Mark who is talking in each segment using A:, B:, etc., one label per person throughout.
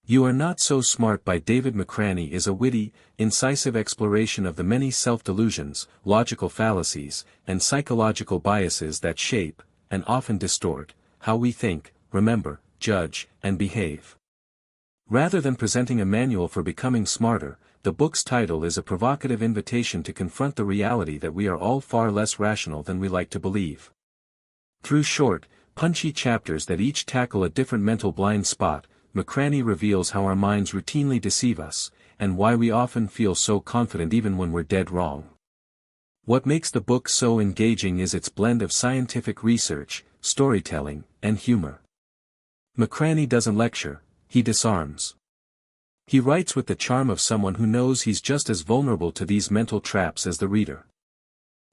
A: You Are Not So Smart by David McRaney is a witty, incisive exploration of the many self-delusions, logical fallacies, and psychological biases that shape, and often distort, how we think, remember, judge, and behave. Rather than presenting a manual for becoming smarter, the book's title is a provocative invitation to confront the reality that we are all far less rational than we like to believe. Through short, punchy chapters that each tackle a different mental blind spot, McRaney reveals how our minds routinely deceive us, and why we often feel so confident even when we're dead wrong. What makes the book so engaging is its blend of scientific research, storytelling, and humor. McRaney doesn't lecture, he disarms. He writes with the charm of someone who knows he's just as vulnerable to these mental traps as the reader.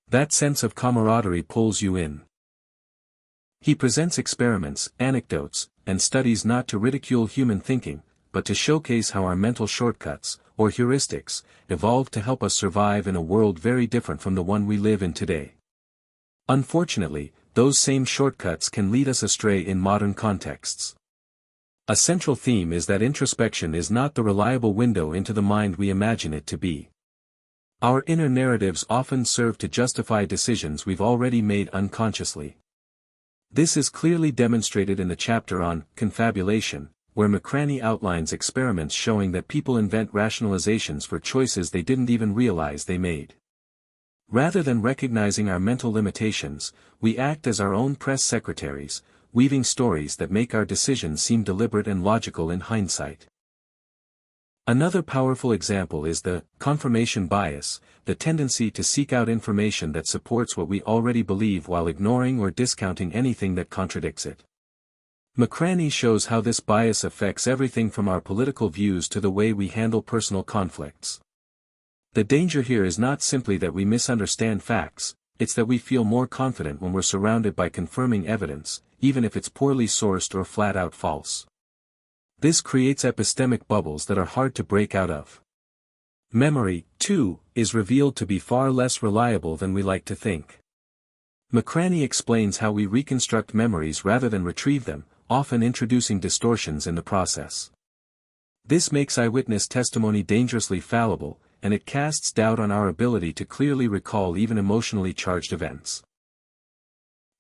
A: That sense of camaraderie pulls you in. He presents experiments, anecdotes, and studies not to ridicule human thinking, but to showcase how our mental shortcuts, or heuristics, evolved to help us survive in a world very different from the one we live in today. Unfortunately, those same shortcuts can lead us astray in modern contexts. A central theme is that introspection is not the reliable window into the mind we imagine it to be. Our inner narratives often serve to justify decisions we've already made unconsciously. This is clearly demonstrated in the chapter on confabulation, where McRaney outlines experiments showing that people invent rationalizations for choices they didn't even realize they made. Rather than recognizing our mental limitations, we act as our own press secretaries, weaving stories that make our decisions seem deliberate and logical in hindsight. Another powerful example is the confirmation bias, the tendency to seek out information that supports what we already believe while ignoring or discounting anything that contradicts it. McRaney shows how this bias affects everything from our political views to the way we handle personal conflicts. The danger here is not simply that we misunderstand facts, it's that we feel more confident when we're surrounded by confirming evidence, even if it's poorly sourced or flat-out false. This creates epistemic bubbles that are hard to break out of. Memory, too, is revealed to be far less reliable than we like to think. McRaney explains how we reconstruct memories rather than retrieve them, often introducing distortions in the process. This makes eyewitness testimony dangerously fallible, and it casts doubt on our ability to clearly recall even emotionally charged events.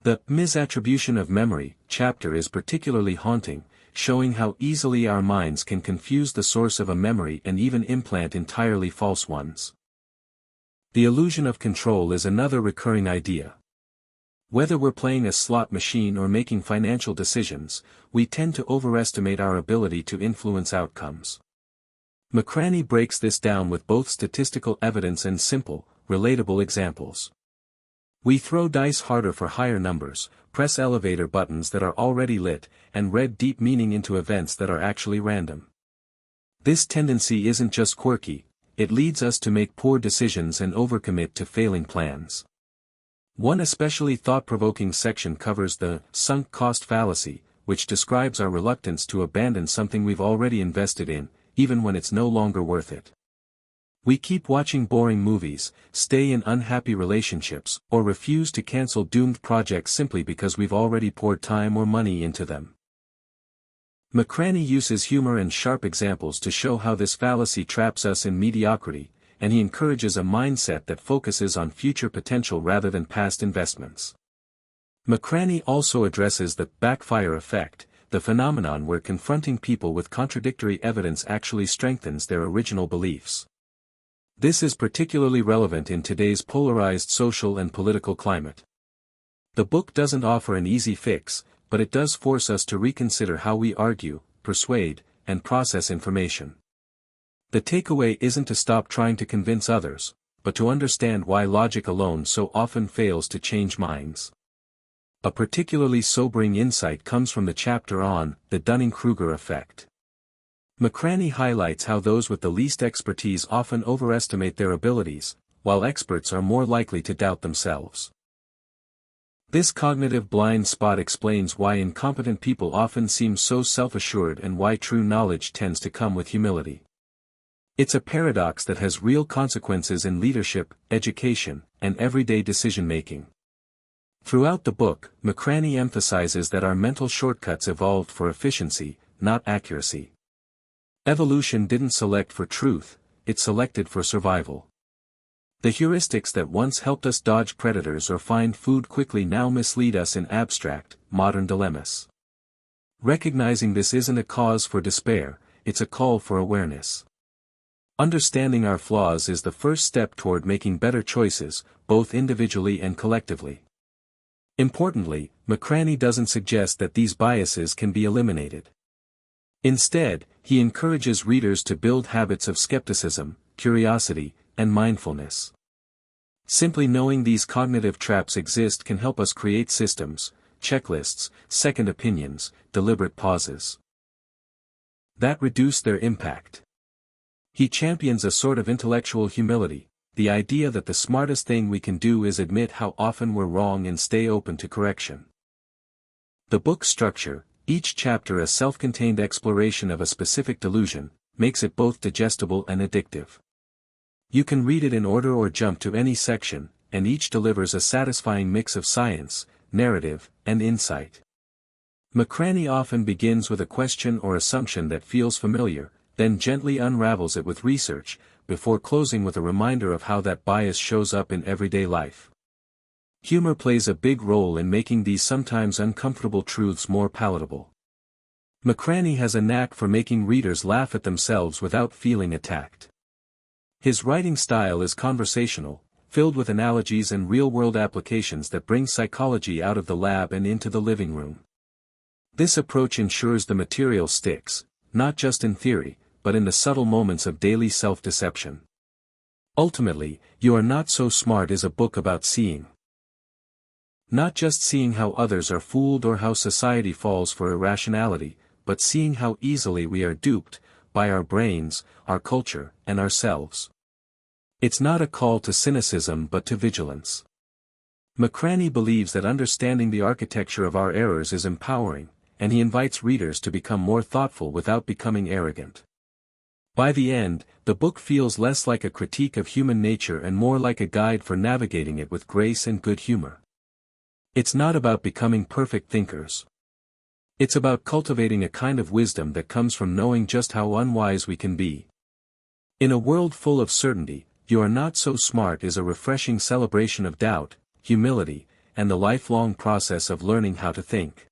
A: The misattribution of memory chapter is particularly haunting, showing how easily our minds can confuse the source of a memory and even implant entirely false ones. The illusion of control is another recurring idea. Whether we're playing a slot machine or making financial decisions, we tend to overestimate our ability to influence outcomes. McRaney breaks this down with both statistical evidence and simple, relatable examples. We throw dice harder for higher numbers, press elevator buttons that are already lit, and read deep meaning into events that are actually random. This tendency isn't just quirky, it leads us to make poor decisions and overcommit to failing plans. One especially thought-provoking section covers the sunk cost fallacy, which describes our reluctance to abandon something we've already invested in, even when it's no longer worth it. We keep watching boring movies, stay in unhappy relationships, or refuse to cancel doomed projects simply because we've already poured time or money into them. McRaney uses humor and sharp examples to show how this fallacy traps us in mediocrity, and he encourages a mindset that focuses on future potential rather than past investments. McRaney also addresses the backfire effect, the phenomenon where confronting people with contradictory evidence actually strengthens their original beliefs. This is particularly relevant in today's polarized social and political climate. The book doesn't offer an easy fix, but it does force us to reconsider how we argue, persuade, and process information. The takeaway isn't to stop trying to convince others, but to understand why logic alone so often fails to change minds. A particularly sobering insight comes from the chapter on the Dunning-Kruger effect. McRaney highlights how those with the least expertise often overestimate their abilities, while experts are more likely to doubt themselves. This cognitive blind spot explains why incompetent people often seem so self-assured and why true knowledge tends to come with humility. It's a paradox that has real consequences in leadership, education, and everyday decision-making. Throughout the book, McRaney emphasizes that our mental shortcuts evolved for efficiency, not accuracy. Evolution didn't select for truth, it selected for survival. The heuristics that once helped us dodge predators or find food quickly now mislead us in abstract, modern dilemmas. Recognizing this isn't a cause for despair, it's a call for awareness. Understanding our flaws is the first step toward making better choices, both individually and collectively. Importantly, McRaney doesn't suggest that these biases can be eliminated. Instead, he encourages readers to build habits of skepticism, curiosity, and mindfulness. Simply knowing these cognitive traps exist can help us create systems, checklists, second opinions, deliberate pauses that reduce their impact. He champions a sort of intellectual humility, the idea that the smartest thing we can do is admit how often we're wrong and stay open to correction. The book's structure, each chapter a self-contained exploration of a specific delusion, makes it both digestible and addictive. You can read it in order or jump to any section, and each delivers a satisfying mix of science, narrative, and insight. McRaney often begins with a question or assumption that feels familiar, then gently unravels it with research, before closing with a reminder of how that bias shows up in everyday life. Humor plays a big role in making these sometimes uncomfortable truths more palatable. McRaney has a knack for making readers laugh at themselves without feeling attacked. His writing style is conversational, filled with analogies and real-world applications that bring psychology out of the lab and into the living room. This approach ensures the material sticks, not just in theory, but in the subtle moments of daily self-deception. Ultimately, You Are Not So Smart is a book about seeing. Not just seeing how others are fooled or how society falls for irrationality, but seeing how easily we are duped, by our brains, our culture, and ourselves. It's not a call to cynicism but to vigilance. McRaney believes that understanding the architecture of our errors is empowering, and he invites readers to become more thoughtful without becoming arrogant. By the end, the book feels less like a critique of human nature and more like a guide for navigating it with grace and good humor. It's not about becoming perfect thinkers. It's about cultivating a kind of wisdom that comes from knowing just how unwise we can be. In a world full of certainty, You Are Not So Smart is a refreshing celebration of doubt, humility, and the lifelong process of learning how to think.